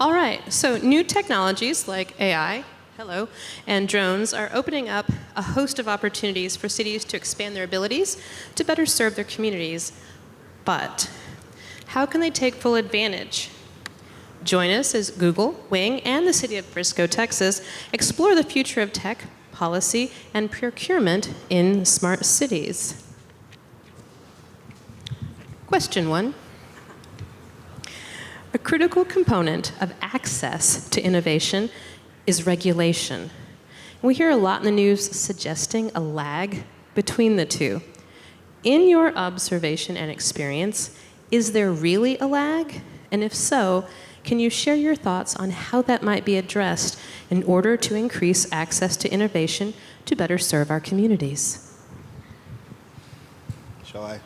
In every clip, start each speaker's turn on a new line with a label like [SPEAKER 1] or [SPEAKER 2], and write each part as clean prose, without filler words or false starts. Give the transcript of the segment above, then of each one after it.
[SPEAKER 1] All right, so new technologies like AI, hello, and drones are opening up a host of opportunities for cities to expand their abilities to better serve their communities. But how can they take full advantage? Join us as Google, Wing, and the City of Frisco, Texas explore the future of tech, policy, and procurement in smart cities. Question 1. A critical component of access to innovation is regulation. We hear a lot in the news suggesting a lag between the two. In your observation and experience, is there really a lag? And if so, can you share your thoughts on how that might be addressed in order to increase access to innovation to better serve our communities?
[SPEAKER 2] Shall I?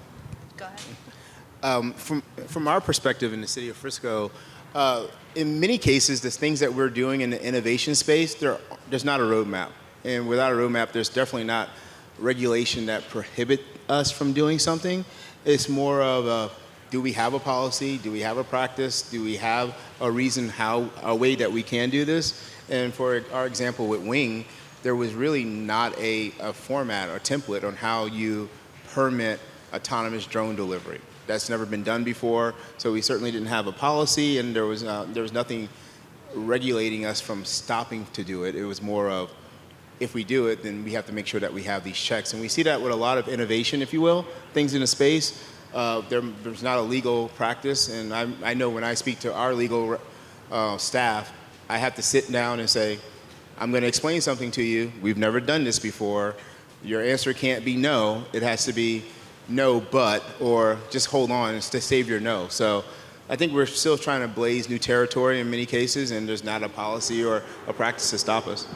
[SPEAKER 1] Go ahead.
[SPEAKER 2] From our perspective in the City of Frisco, in many cases, the things that we're doing in the innovation space, there's not a roadmap. And without a roadmap, there's definitely not regulation that prohibit us from doing something. It's more of do we have a policy? Do we have a practice? Do we have a reason a way that we can do this? And for our example with Wing, there was really not a format or template on how you permit autonomous drone delivery. That's never been done before, so we certainly didn't have a policy, and there was nothing regulating us from stopping to do it. It was more of, if we do it, then we have to make sure that we have these checks. And we see that with a lot of innovation, if you will, things in the space. There's not a legal practice, and I know when I speak to our legal staff, I have to sit down and say, I'm going to explain something to you. We've never done this before. Your answer can't be no. It has to be no, but, or just hold on to save your no. So I think we're still trying to blaze new territory in many cases, and there's not a policy or a practice to stop us.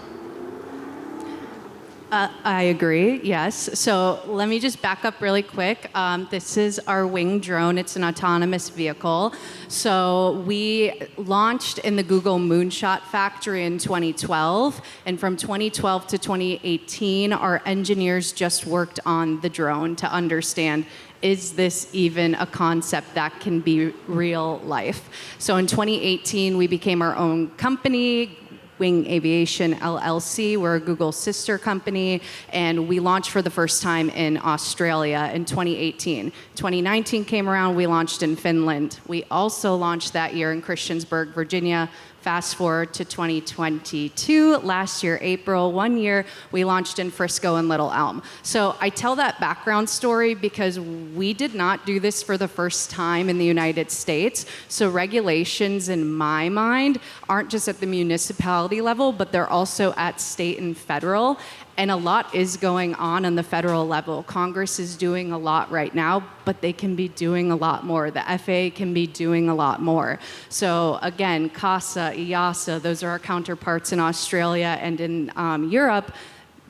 [SPEAKER 3] I agree, yes. So let me just back up really quick. This is our Wing drone. It's an autonomous vehicle. So we launched in the Google Moonshot Factory in 2012. And from 2012 to 2018, our engineers just worked on the drone to understand, is this even a concept that can be real life? So in 2018, we became our own company, Wing Aviation LLC. We're a Google sister company, and we launched for the first time in Australia in 2018. 2019 came around, we launched in Finland. We also launched that year in Christiansburg, Virginia. Fast forward to 2022, last year, April, 1 year, we launched in Frisco and Little Elm. So I tell that background story because we did not do this for the first time in the United States. So regulations, in my mind, aren't just at the municipality level, but they're also at state and federal. And a lot is going on the federal level. Congress is doing a lot right now, but they can be doing a lot more. The FAA can be doing a lot more. So again, CASA, EASA, those are our counterparts in Australia and in Europe.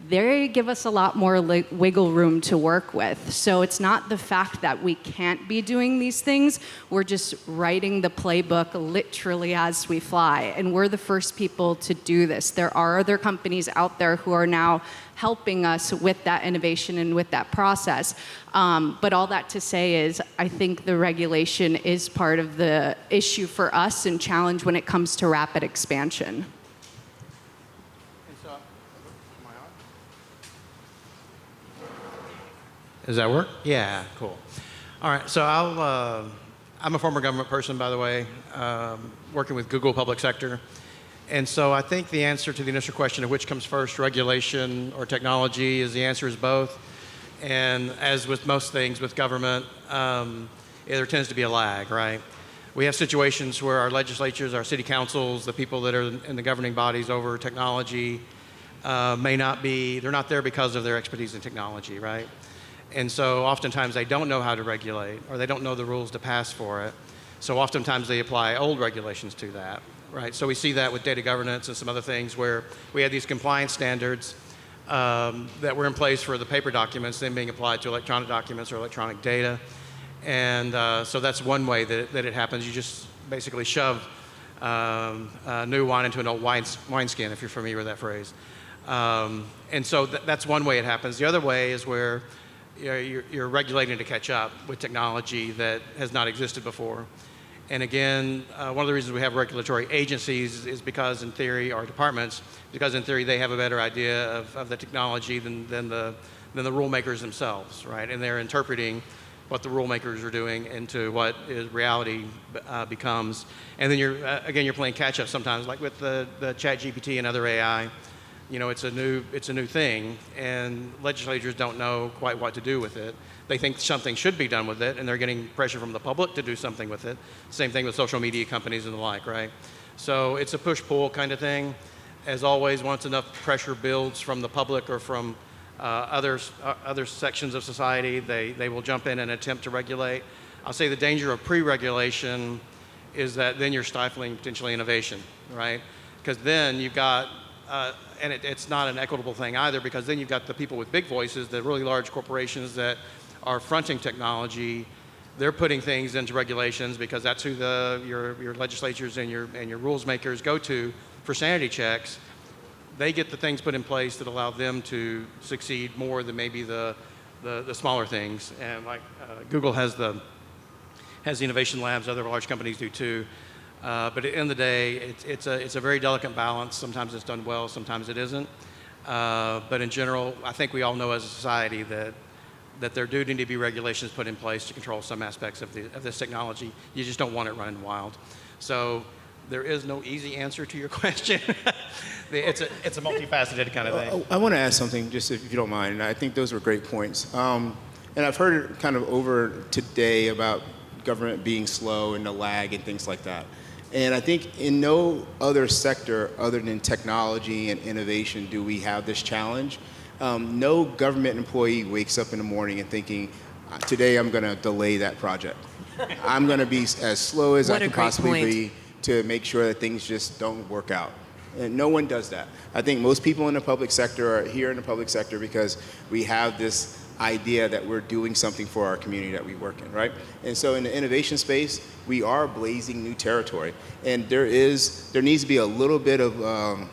[SPEAKER 3] They give us a lot more wiggle room to work with. So it's not the fact that we can't be doing these things. We're just writing the playbook literally as we fly. And we're the first people to do this. There are other companies out there who are now helping us with that innovation and with that process. But all that to say is, I think the regulation is part of the issue for us and challenge when it comes to rapid expansion.
[SPEAKER 4] Does that work? Yeah, cool. All right, so I'm a former government person, by the way, working with Google Public Sector. And so I think the answer to the initial question of which comes first, regulation or technology, is the answer is both. And as with most things with government, there tends to be a lag, right? We have situations where our legislatures, our city councils, the people that are in the governing bodies over technology they're not there because of their expertise in technology, right? And so oftentimes they don't know how to regulate, or they don't know the rules to pass for it. So oftentimes they apply old regulations to that, right? So we see that with data governance and some other things where we had these compliance standards that were in place for the paper documents, then being applied to electronic documents or electronic data. And so that's one way that it happens. You just basically shove new wine into an old wineskin, if you're familiar with that phrase. And so that's one way it happens. The other way is where you're regulating to catch up with technology that has not existed before. And again, one of the reasons we have regulatory agencies is because in theory, or departments, because in theory they have a better idea of the technology than the rule makers themselves, right? And they're interpreting what the rule makers are doing into what is reality becomes. And then you're playing catch up sometimes, like with the Chat GPT and other AI. You know, it's a new thing, and legislators don't know quite what to do with it. They think something should be done with it, and they're getting pressure from the public to do something with it. Same thing with social media companies and the like, right? So it's a push-pull kind of thing. As always, once enough pressure builds from the public or from other sections of society, they will jump in and attempt to regulate. I'll say the danger of pre-regulation is that then you're stifling potentially innovation, right? Because then you've got, and it's not an equitable thing either, because then you've got the people with big voices, the really large corporations that are fronting technology. They're putting things into regulations because that's who your legislatures and your rules makers go to for sanity checks. They get the things put in place that allow them to succeed more than maybe the smaller things. And like Google has the innovation labs, other large companies do too. But at the end of the day, it's a very delicate balance. Sometimes it's done well, sometimes it isn't. But in general, I think we all know as a society that there do need to be regulations put in place to control some aspects of this technology. You just don't want it running wild. So there is no easy answer to your question. It's a multifaceted kind of thing.
[SPEAKER 2] I want to add something, just if you don't mind, and I think those were great points. And I've heard it kind of over today about government being slow and the lag and things like that. And I think in no other sector other than technology and innovation do we have this challenge. No government employee wakes up in the morning and thinking, today I'm going to delay that project. I'm going to be as slow as I can possibly be to make sure that things just don't work out. And no one does that. I think most people in the public sector are here in the public sector because we have this idea that we're doing something for our community that we work in, right? And so in the innovation space, we are blazing new territory. And there needs to be a little bit of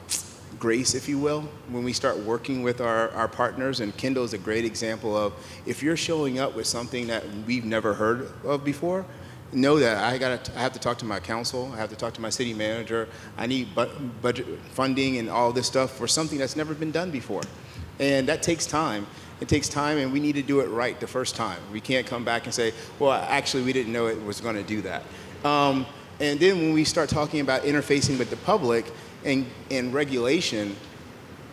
[SPEAKER 2] grace, if you will, when we start working with our partners. And Kendal is a great example of, if you're showing up with something that we've never heard of before, know that I have to talk to my council, I have to talk to my city manager, I need budget funding and all this stuff for something that's never been done before. And that takes time. It takes time, and we need to do it right the first time. We can't come back and say, well, actually, we didn't know it was going to do that. And then when we start talking about interfacing with the public and regulation,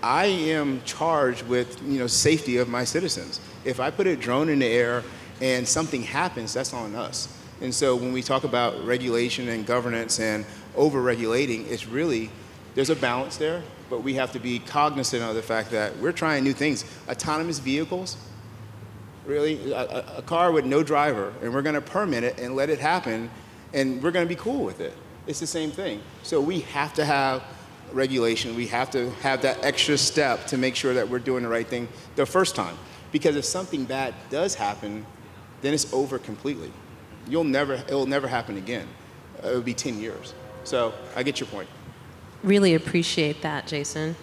[SPEAKER 2] I am charged with safety of my citizens. If I put a drone in the air and something happens, that's on us. And so when we talk about regulation and governance and over-regulating, it's really, there's a balance there, but we have to be cognizant of the fact that we're trying new things. Autonomous vehicles, really, a car with no driver, and we're going to permit it and let it happen, and we're going to be cool with it. It's the same thing. So we have to have regulation. We have to have that extra step to make sure that we're doing the right thing the first time. Because if something bad does happen, then it's over completely. It will never happen again. It would be 10 years. So I get your point.
[SPEAKER 1] Really appreciate that, Jason.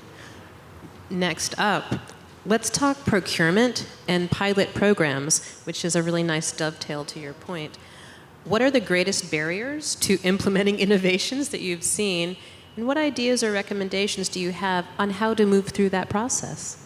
[SPEAKER 1] Next up, let's talk procurement and pilot programs, which is a really nice dovetail to your point. What are the greatest barriers to implementing innovations that you've seen, and what ideas or recommendations do you have on how to move through that process?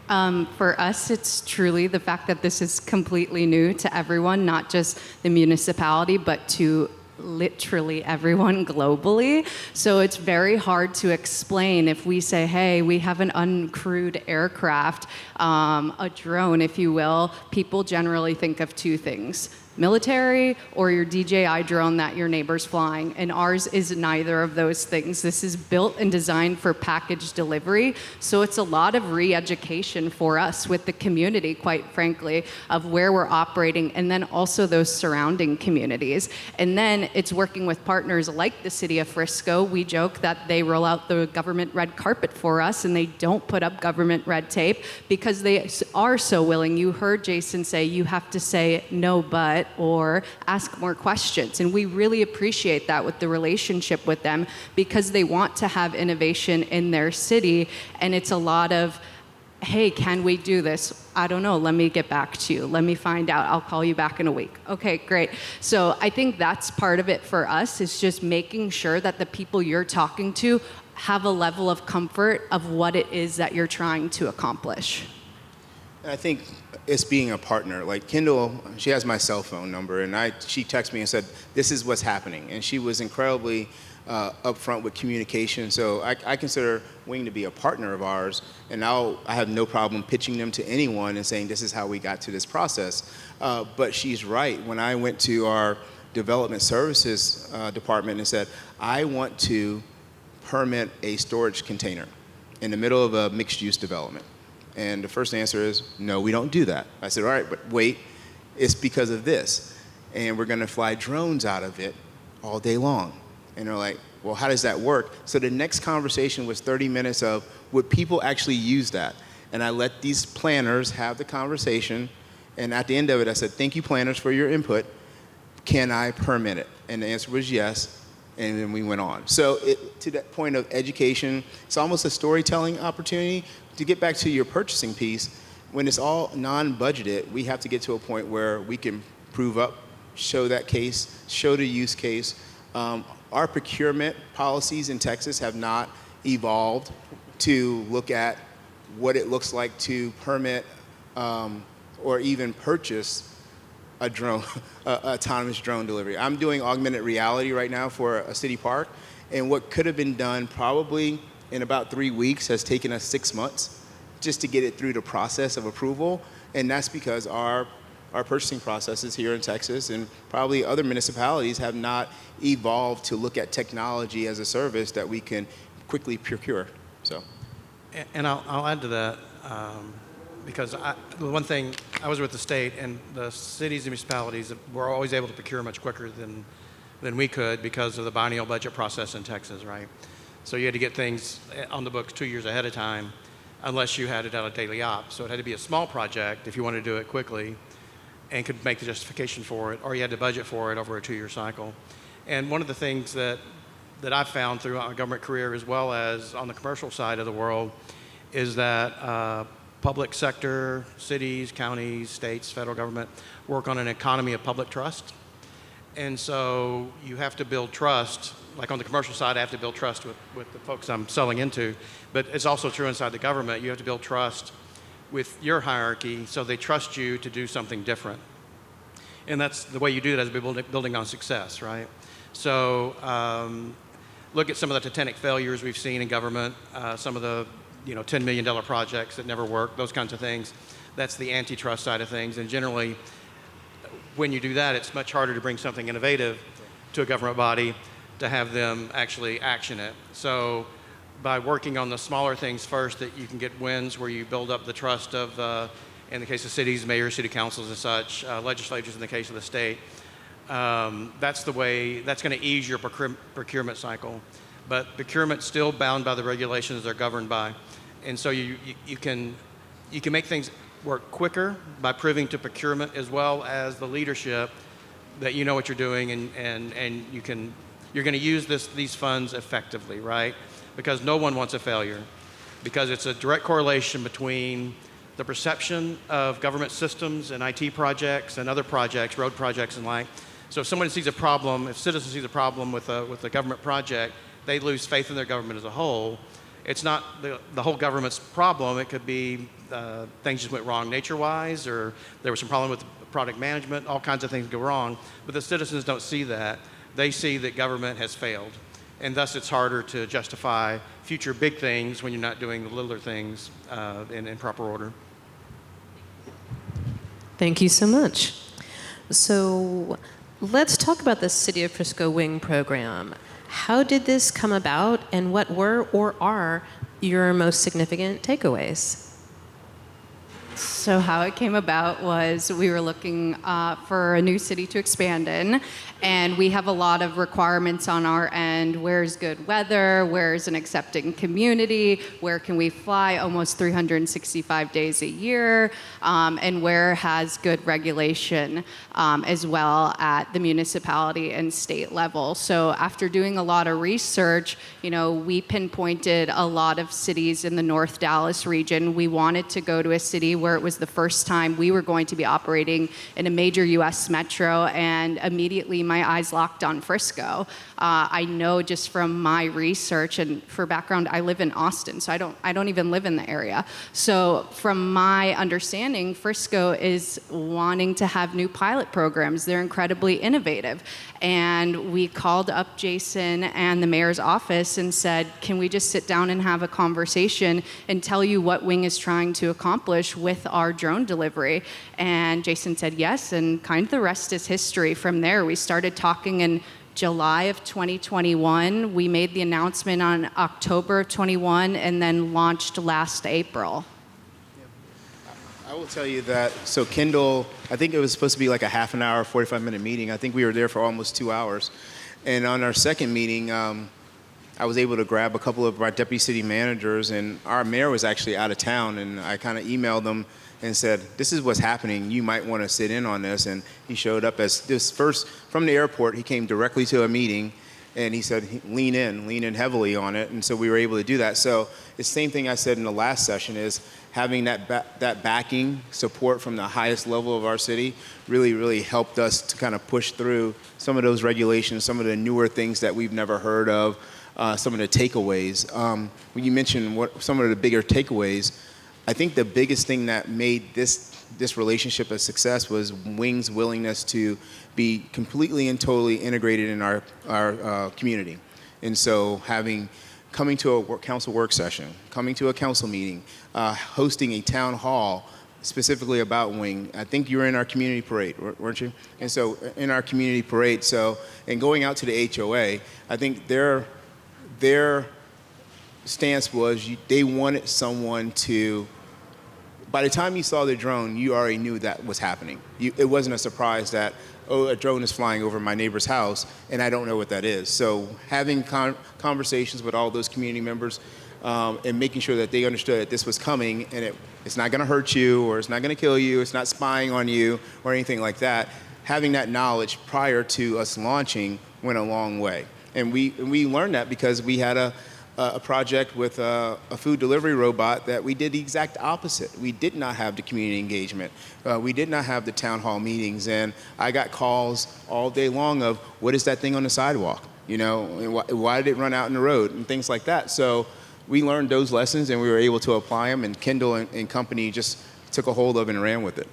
[SPEAKER 3] For us, it's truly the fact that this is completely new to everyone, not just the municipality, but to literally everyone globally. So it's very hard to explain if we say, hey, we have an uncrewed aircraft, a drone, if you will. People generally think of two things: military or your DJI drone that your neighbor's flying. And ours is neither of those things. This is built and designed for package delivery. So it's a lot of re-education for us with the community, quite frankly, of where we're operating, and then also those surrounding communities. And then it's working with partners like the City of Frisco. We joke that they roll out the government red carpet for us, and they don't put up government red tape because they are so willing. You heard Jason say you have to say no, but, or ask more questions. And we really appreciate that with the relationship with them, because they want to have innovation in their city. And it's a lot of hey, can we do this? I don't know. Let me get back to you. Let me find out. I'll call you back in a week. Okay, great. So I think that's part of it for us, is just making sure that the people you're talking to have a level of comfort of what it is that you're trying to accomplish.
[SPEAKER 2] And I think it's being a partner. Like Kendal, she has my cell phone number, and she texted me and said, this is what's happening. And she was incredibly upfront with communication. So I consider Wing to be a partner of ours, and now I have no problem pitching them to anyone and saying this is how we got to this process. But she's right. When I went to our development services department and said, I want to permit a storage container in the middle of a mixed-use development. And the first answer is, no, we don't do that. I said, all right, but wait, it's because of this. And we're going to fly drones out of it all day long. And they're like, well, how does that work? So the next conversation was 30 minutes of, would people actually use that? And I let these planners have the conversation. And at the end of it, I said, thank you, planners, for your input. Can I permit it? And the answer was yes. And then we went on. So to that point of education, it's almost a storytelling opportunity. To get back to your purchasing piece, when it's all non-budgeted, we have to get to a point where we can prove up, show that case, show the use case. Our procurement policies in Texas have not evolved to look at what it looks like to permit or even purchase a drone, autonomous drone delivery. I'm doing augmented reality right now for a city park, and what could have been done probably in about 3 weeks has taken us 6 months just to get it through the process of approval, and that's because our purchasing processes here in Texas and probably other municipalities have not evolved to look at technology as a service that we can quickly procure. So,
[SPEAKER 4] And I'll add to that, because the one thing, I was with the state, and the cities and municipalities were always able to procure much quicker than we could because of the biennial budget process in Texas, right? So you had to get things on the books 2 years ahead of time, unless you had it out of daily op. So it had to be a small project if you wanted to do it quickly and could make the justification for it, or you had to budget for it over a 2-year cycle. And one of the things that I've found throughout my government career, as well as on the commercial side of the world, is that public sector, cities, counties, states, federal government, work on an economy of public trust. And so you have to build trust. Like on the commercial side, I have to build trust with the folks I'm selling into. But it's also true inside the government. You have to build trust with your hierarchy so they trust you to do something different. And that's the way you do that, is building on success, right? So look at some of the titanic failures we've seen in government, some of the $10 million projects that never work, those kinds of things. That's the antitrust side of things. And generally, when you do that, it's much harder to bring something innovative to a government body to have them actually action it. So by working on the smaller things first, that you can get wins where you build up the trust of, in the case of cities, mayors, city councils and such, legislatures in the case of the state. That's the way, that's going to ease your procurement cycle. But procurement's still bound by the regulations they're governed by. And so you can make things work quicker by proving to procurement as well as the leadership that you know what you're doing, and you're going to use these funds effectively, right? Because no one wants a failure, because it's a direct correlation between the perception of government systems and IT projects and other projects, road projects and like. So if someone sees a problem, if citizens sees a problem with a government project, they lose faith in their government as a whole. It's not the whole government's problem. It could be things just went wrong nature-wise, or there was some problem with product management, all kinds of things go wrong. But the citizens don't see that. They see that government has failed. And thus it's harder to justify future big things when you're not doing the littler things in proper order.
[SPEAKER 1] Thank you so much. So let's talk about the City of Frisco Wing program. How did this come about, and what were or are your most significant takeaways?
[SPEAKER 3] So how it came about was we were looking for a new city to expand in, And we have a lot of requirements on our end. Where's good weather? Where's an accepting community? Where can we fly almost 365 days a year? And where has good regulation as well at the municipality and state level? So after doing a lot of research, we pinpointed a lot of cities in the North Dallas region. We wanted to go to a city where it was the first time we were going to be operating in a major U.S. metro, and immediately my eyes locked on Frisco. I know just from my research, and for background, I live in Austin, so I don't even live in the area. So from my understanding, Frisco is wanting to have new pilot programs. They're incredibly innovative. And we called up Jason and the mayor's office and said, can we just sit down and have a conversation and tell you what Wing is trying to accomplish with our drone delivery? And Jason said yes, and kind of the rest is history from there. We started talking in July of 2021. We made the announcement on October of 21 and then launched last April.
[SPEAKER 2] I will tell you that, so Kendal, I think it was supposed to be like a half an hour, 45-minute meeting. I think we were there for almost 2 hours. And on our second meeting, I was able to grab a couple of our deputy city managers, and our mayor was actually out of town, and I kind of emailed them and said, this is what's happening. You might want to sit in on this. And he showed up as this first, from the airport, he came directly to a meeting, and he said, lean in heavily on it. And so we were able to do that. So the same thing I said in the last session is having that backing support from the highest level of our city really helped us to kind of push through some of those regulations, some of the newer things that we've never heard of, some of the takeaways. When you mentioned some of the bigger takeaways, I think the biggest thing that made this relationship a success was Wing's willingness to be completely and totally integrated in our community. And so coming to a council work session, coming to a council meeting, hosting a town hall specifically about Wing. I think you were in our community parade, weren't you? And so in our community parade, and going out to the HOA, I think their stance was they wanted someone to, by the time you saw the drone, you already knew that was happening. It wasn't a surprise that, a drone is flying over my neighbor's house, and I don't know what that is. So having conversations with all those community members and making sure that they understood that this was coming, and it's not going to hurt you, or it's not going to kill you, it's not spying on you, or anything like that. Having that knowledge prior to us launching went a long way. And we learned that because we had a project with a food delivery robot that we did the exact opposite. We did not have the community engagement. We did not have the town hall meetings. And I got calls all day long of, what is that thing on the sidewalk? And why did it run out in the road? And things like that. So we learned those lessons, and we were able to apply them. And Kendal and company just took a hold of it and ran with it.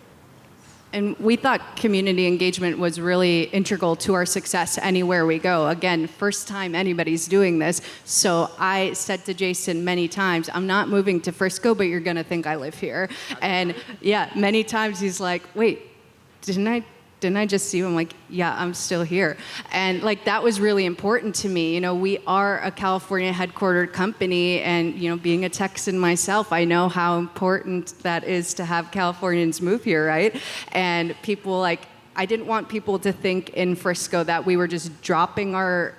[SPEAKER 3] And we thought community engagement was really integral to our success anywhere we go. Again, first time anybody's doing this. So I said to Jason many times, I'm not moving to Frisco, but you're going to think I live here. And yeah, many times he's like, wait, didn't I just see you? I'm like, yeah, I'm still here. And that was really important to me. We are a California headquartered company, and being a Texan myself, I know how important that is to have Californians move here, right? And people I didn't want people to think in Frisco that we were just dropping our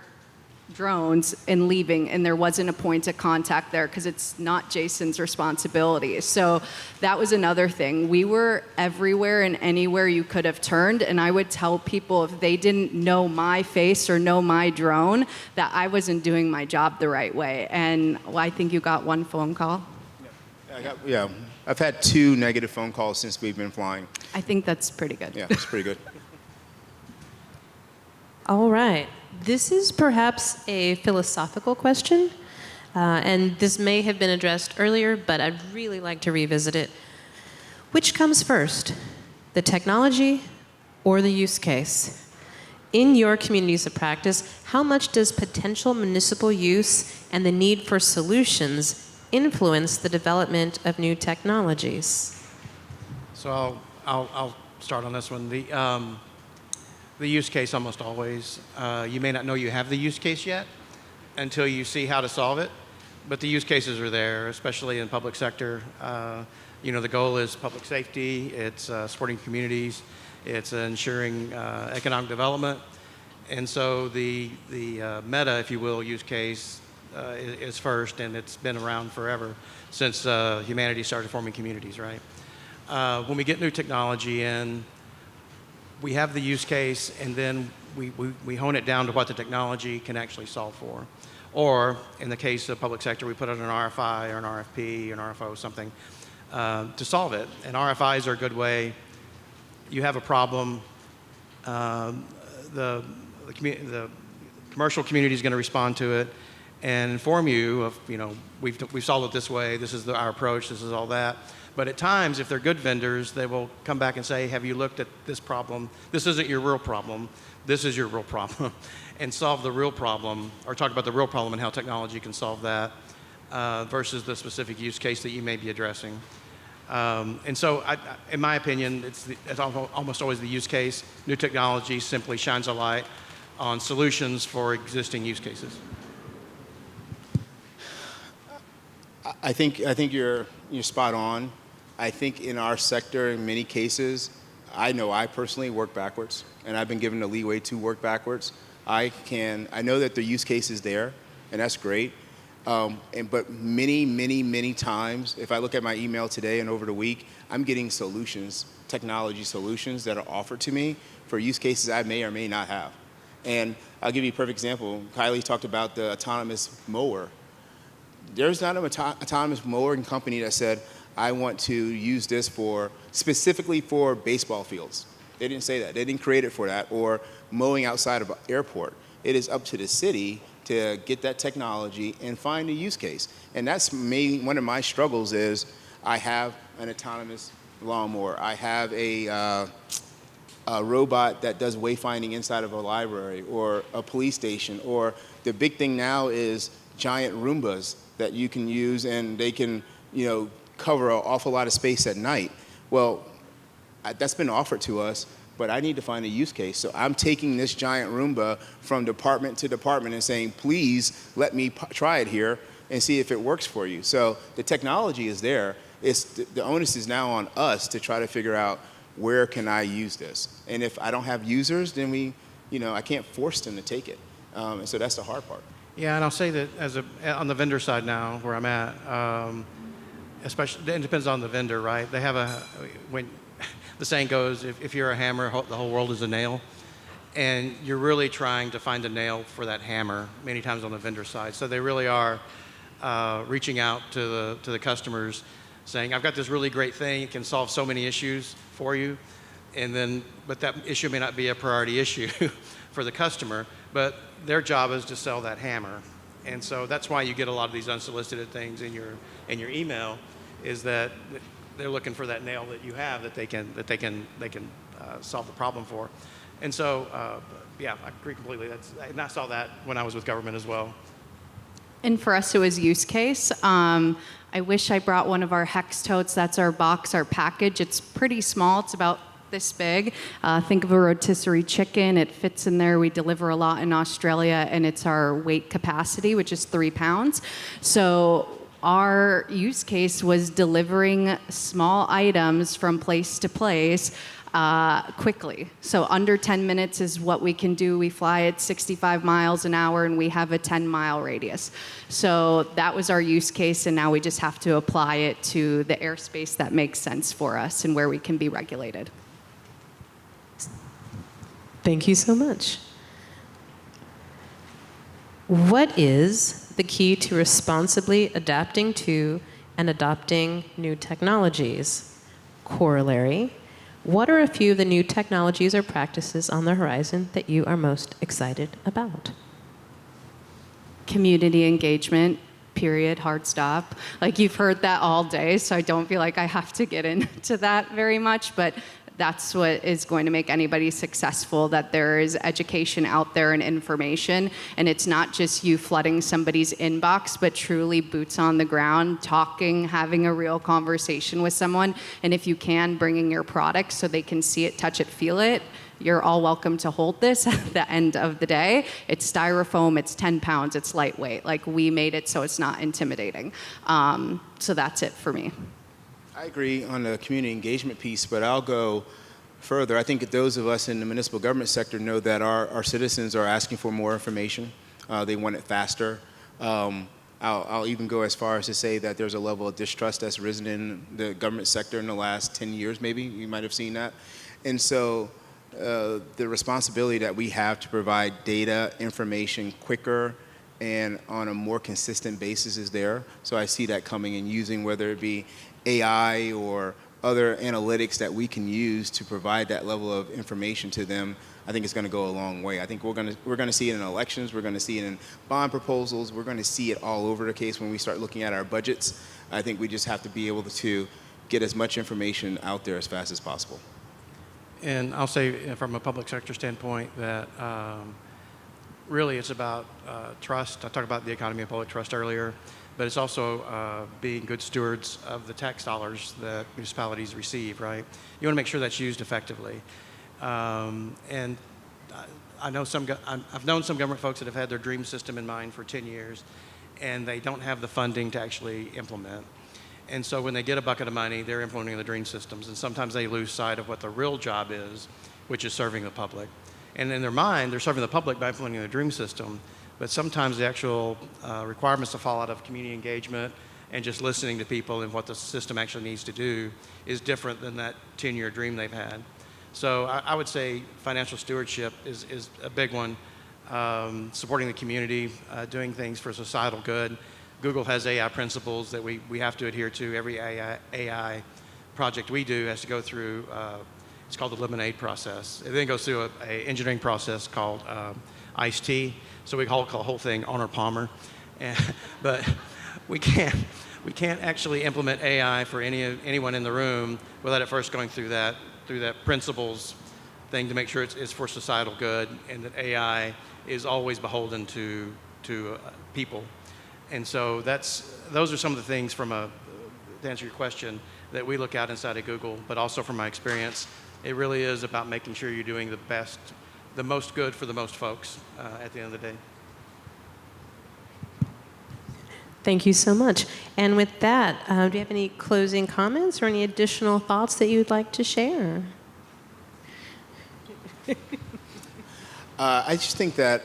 [SPEAKER 3] drones and leaving, and there wasn't a point of contact there, because it's not Jason's responsibility. So that was another thing. We were everywhere and anywhere you could have turned, and I would tell people if they didn't know my face or know my drone, that I wasn't doing my job the right way. And I think you got one phone call.
[SPEAKER 2] Yeah, I've had 2 negative phone calls since we've been flying.
[SPEAKER 3] I think that's pretty good.
[SPEAKER 2] Yeah, it's pretty good.
[SPEAKER 1] All right. This is perhaps a philosophical question, and this may have been addressed earlier, but I'd really like to revisit it. Which comes first, the technology or the use case? In your communities of practice, how much does potential municipal use and the need for solutions influence the development of new technologies?
[SPEAKER 4] So I'll start on this one. The use case almost always, you may not know you have the use case yet until you see how to solve it, but the use cases are there, especially in public sector. The goal is public safety, it's supporting communities, it's ensuring economic development, And so the meta, if you will, use case is first, and it's been around forever since humanity started forming communities, right? When we get new technology in, we have the use case, and then we hone it down to what the technology can actually solve for. Or in the case of public sector, we put out an RFI or an RFP or an RFO, something to solve it. And RFIs are a good way. You have a problem. The commercial community is going to respond to it and inform you of, we've solved it this way. This is our approach. This is all that. But at times, if they're good vendors, they will come back and say, have you looked at this problem? This isn't your real problem. This is your real problem. And solve the real problem, or talk about the real problem and how technology can solve that versus the specific use case that you may be addressing. And so, in my opinion, it's almost always the use case. New technology simply shines a light on solutions for existing use cases.
[SPEAKER 2] I think you're spot on. I think in our sector, in many cases, I know I personally work backwards, and I've been given the leeway to work backwards. I know that the use case is there, and that's great. But many times, if I look at my email today and over the week, I'm getting solutions, technology solutions that are offered to me for use cases I may or may not have. And I'll give you a perfect example. Kylie talked about the autonomous mower. There's not an autonomous mowing company that said, I want to use this specifically for baseball fields. They didn't say that. They didn't create it for that, or mowing outside of an airport. It is up to the city to get that technology and find a use case. And that's one of my struggles is I have an autonomous lawnmower. I have a robot that does wayfinding inside of a library or a police station, or the big thing now is giant Roombas that you can use, and they can, cover an awful lot of space at night. Well, that's been offered to us, but I need to find a use case. So I'm taking this giant Roomba from department to department and saying, please let me try it here and see if it works for you. So the technology is there. The onus is now on us to try to figure out, where can I use this? And if I don't have users, then I can't force them to take it. And so that's the hard part.
[SPEAKER 4] Yeah, and I'll say that on the vendor side now, where I'm at, especially, it depends on the vendor, right? They have when the saying goes, if you're a hammer, the whole world is a nail. And you're really trying to find a nail for that hammer many times on the vendor side. So they really are reaching out to the customers saying, I've got this really great thing, it can solve so many issues for you. But that issue may not be a priority issue for the customer, but their job is to sell that hammer. And so that's why you get a lot of these unsolicited things in your email, is that they're looking for that nail that you have that they can solve the problem for. And so, yeah, I agree completely. And I saw that when I was with government as well.
[SPEAKER 3] And for us, it was use case. I wish I brought one of our hex totes. That's our box, our package. It's pretty small. It's about this big. Think of a rotisserie chicken. It fits in there. We deliver a lot in Australia, and it's our weight capacity, which is 3 pounds. So our use case was delivering small items from place to place quickly. So under 10 minutes is what we can do. We fly at 65 miles an hour, and we have a 10-mile radius. So that was our use case, and now we just have to apply it to the airspace that makes sense for us and where we can be regulated.
[SPEAKER 1] Thank you so much. What is the key to responsibly adapting to and adopting new technologies? Corollary, what are a few of the new technologies or practices on the horizon that you are most excited about?
[SPEAKER 3] Community engagement, period, hard stop. Like, you've heard that all day, so I don't feel like I have to get into that very much, but that's what is going to make anybody successful, that there is education out there and information, and it's not just you flooding somebody's inbox, but truly boots on the ground, talking, having a real conversation with someone, and if you can, bringing your product so they can see it, touch it, feel it. You're all welcome to hold this at the end of the day. It's styrofoam, it's 10 pounds, it's lightweight. Like, we made it so it's not intimidating. So that's it for me.
[SPEAKER 2] I agree on the community engagement piece, but I'll go further, I think those of us in the municipal government sector know that our citizens are asking for more information. They want it faster. I'll even go as far as to say that there's a level of distrust that's risen in the government sector in the last 10 years, maybe. You might have seen that. And so the responsibility that we have to provide data, information quicker and on a more consistent basis is there. So I see that coming and using, whether it be AI or other analytics that we can use to provide that level of information to them. I think it's going to go a long way. I think we're going to see it in elections. We're going to see it in bond proposals. We're going to see it all over the case when we start looking at our budgets. I think we just have to be able to get as much information out there as fast as possible.
[SPEAKER 4] And I'll say from a public sector standpoint that really it's about trust. I talked about the economy of public trust earlier, but it's also being good stewards of the tax dollars that municipalities receive, right? You want to make sure that's used effectively. And I've known some government folks that have had their dream system in mind for 10 years, and they don't have the funding to actually implement. And so when they get a bucket of money, they're implementing the dream systems, and sometimes they lose sight of what the real job is, which is serving the public. And in their mind, they're serving the public by implementing the dream system, but sometimes the actual requirements to fall out of community engagement and just listening to people and what the system actually needs to do is different than that 10-year dream they've had. So I would say financial stewardship is a big one, supporting the community, doing things for societal good. Google has AI principles that we have to adhere to. Every AI project we do has to go through, it's called the lemonade process. It then goes through an engineering process called iced tea. So we call the whole thing Arnold Palmer. But we can't actually implement AI for anyone in the room without it first going through that principles thing to make sure it's for societal good, and that AI is always beholden to people. And so those are some of the things to answer your question that we look at inside of Google, but also from my experience, it really is about making sure you're doing the most good for the most folks at the end of the day.
[SPEAKER 1] Thank you so much. And with that, do you have any closing comments or any additional thoughts that you would like to share?
[SPEAKER 2] I just think that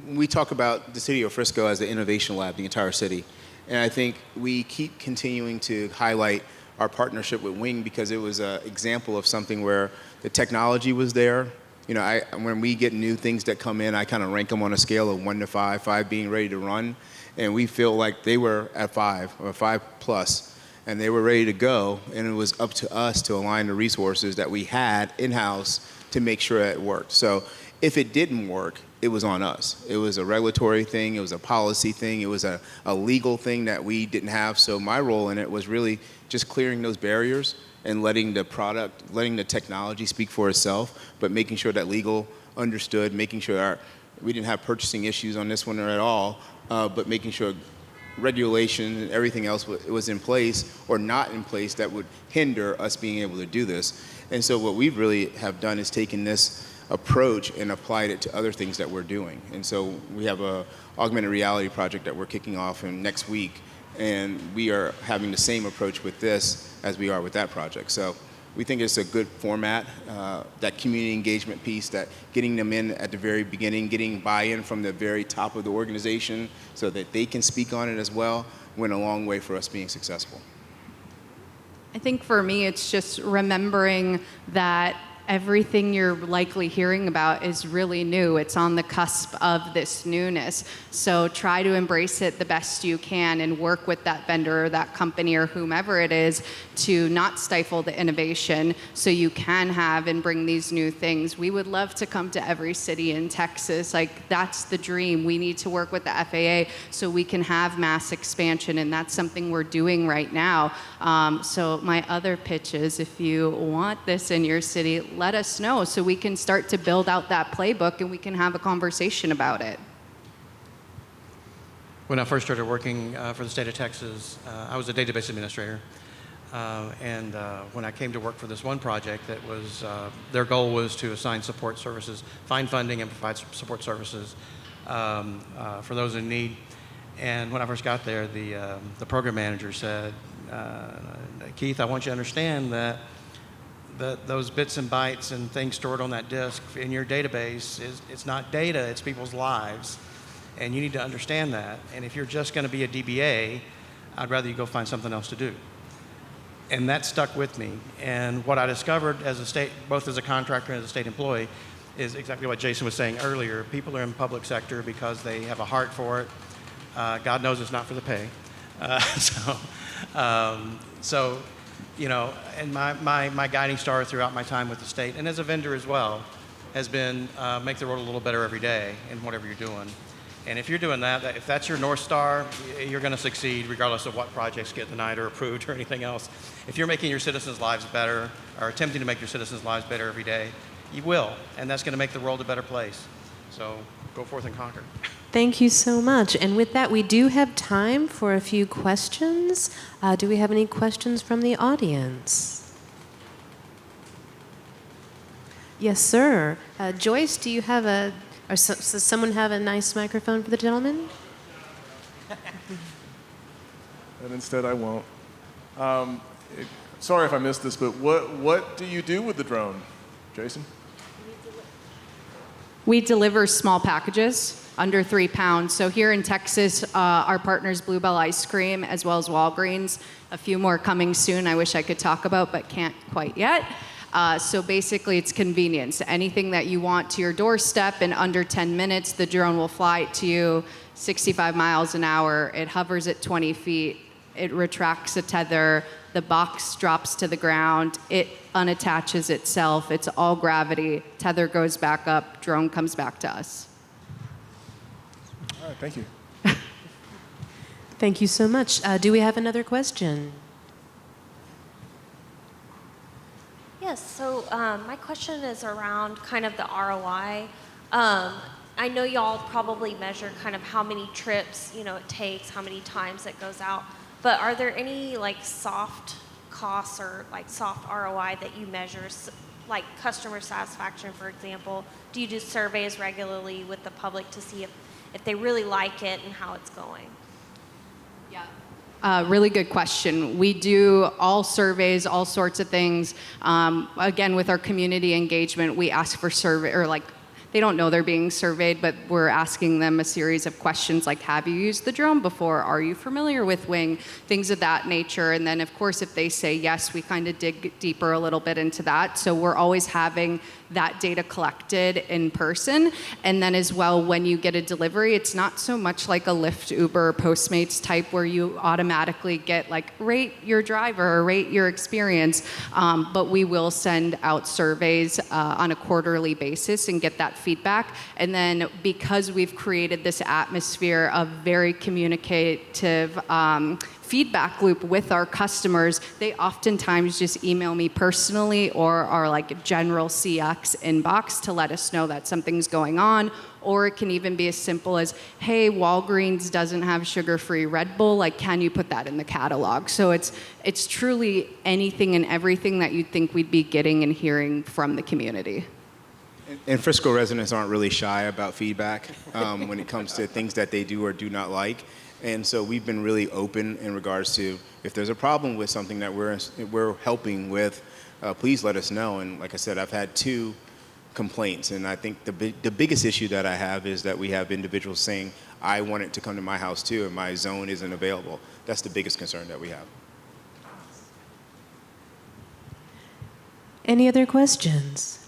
[SPEAKER 2] we talk about the City of Frisco as the innovation lab, the entire city. And I think we keep continuing to highlight our partnership with Wing because it was an example of something where the technology was there. You know, when we get new things that come in, I kind of rank them on a scale of 1 to 5, 5 being ready to run. And we feel like they were at 5 or 5+, and they were ready to go. And it was up to us to align the resources that we had in-house to make sure it worked. So if it didn't work, it was on us. It was a regulatory thing. It was a policy thing. It was a legal thing that we didn't have. So my role in it was really just clearing those barriers and letting the technology speak for itself, but making sure that legal understood, making sure we didn't have purchasing issues on this one at all, but making sure regulation and everything else was in place or not in place that would hinder us being able to do this. And so what we really have done is taken this approach and applied it to other things that we're doing. And so we have a augmented reality project that we're kicking off in next week, and we are having the same approach with this as we are with that project. So we think it's a good format, that community engagement piece, that getting them in at the very beginning, getting buy-in from the very top of the organization so that they can speak on it as well, went a long way for us being successful.
[SPEAKER 3] I think for me, it's just remembering that everything you're likely hearing about is really new. It's on the cusp of this newness. So try to embrace it the best you can and work with that vendor or that company or whomever it is to not stifle the innovation so you can have and bring these new things. We would love to come to every city in Texas. Like, that's the dream. We need to work with the FAA so we can have mass expansion, and that's something we're doing right now. So my other pitch is, if you want this in your city, let us know so we can start to build out that playbook and we can have a conversation about it.
[SPEAKER 4] When I first started working for the state of Texas, I was a database administrator. And when I came to work for this one project, that was their goal was to assign support services, find funding and provide support services for those in need. And when I first got there, the program manager said, Keith, I want you to understand that those bits and bytes and things stored on that disk in your database it's not data, it's people's lives. And you need to understand that. And if you're just going to be a DBA, I'd rather you go find something else to do. And that stuck with me. And what I discovered as a state, both as a contractor and as a state employee, is exactly what Jason was saying earlier. People are in public sector because they have a heart for it. God knows it's not for the pay. So, you know, and my guiding star throughout my time with the state, and as a vendor as well, has been make the road a little better every day in whatever you're doing. And if you're doing that, if that's your North Star, you're going to succeed regardless of what projects get denied or approved or anything else. If you're making your citizens' lives better or attempting to make your citizens' lives better every day, you will, and that's going to make the world a better place. So go forth and conquer.
[SPEAKER 1] Thank you so much. And with that, we do have time for a few questions. Do we have any questions from the audience? Yes, sir. Joyce, do you have does someone have a nice microphone for the gentleman?
[SPEAKER 5] And instead I won't. Sorry if I missed this, but what do you do with the drone, Jason?
[SPEAKER 3] We deliver small packages under 3 pounds. So here in Texas, our partners Bluebell Ice Cream as well as Walgreens, a few more coming soon I wish I could talk about but can't quite yet. So basically it's convenience. Anything that you want to your doorstep in under 10 minutes, the drone will fly it to you 65 miles an hour. It hovers at 20 feet. It retracts a tether. The box drops to the ground. It unattaches itself. It's all gravity. Tether goes back up. Drone comes back to us.
[SPEAKER 5] All right, thank you.
[SPEAKER 1] Thank you so much. Do we have another question?
[SPEAKER 6] Yes, so my question is around kind of the ROI. I know y'all probably measure kind of how many trips, you know, it takes, how many times it goes out, but are there any like soft costs or like soft ROI that you measure, like customer satisfaction, for example? Do you do surveys regularly with the public to see if they really like it and how it's going?
[SPEAKER 3] Really good question. We do all surveys, all sorts of things. Again, with our community engagement, we ask for survey, or like, they don't know they're being surveyed, but we're asking them a series of questions like, have you used the drone before? Are you familiar with Wing? Things of that nature. And then, of course, if they say yes, we kind of dig deeper a little bit into that. So we're always having that data collected in person. And then as well, when you get a delivery, it's not so much like a Lyft, Uber, Postmates type where you automatically get like, rate your driver or rate your experience. But we will send out surveys on a quarterly basis and get that feedback. And then because we've created this atmosphere of very communicative feedback loop with our customers, they oftentimes just email me personally or our like general CX inbox to let us know that something's going on. Or it can even be as simple as, hey, Walgreens doesn't have sugar-free Red Bull, like can you put that in the catalog? So it's truly anything and everything that you'd think we'd be getting and hearing from the community.
[SPEAKER 2] And Frisco residents aren't really shy about feedback when it comes to things that they do or do not like. And so we've been really open in regards to if there's a problem with something that we're helping with, please let us know. And like I said, I've had 2 complaints. And I think the biggest issue that I have is that we have individuals saying, I want it to come to my house too, and my zone isn't available. That's the biggest concern that we have.
[SPEAKER 1] Any other questions?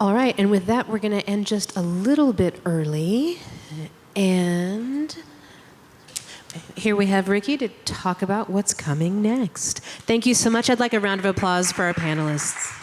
[SPEAKER 1] All right, and with that, we're going to end just a little bit early. And here we have Ricky to talk about what's coming next. Thank you so much. I'd like a round of applause for our panelists.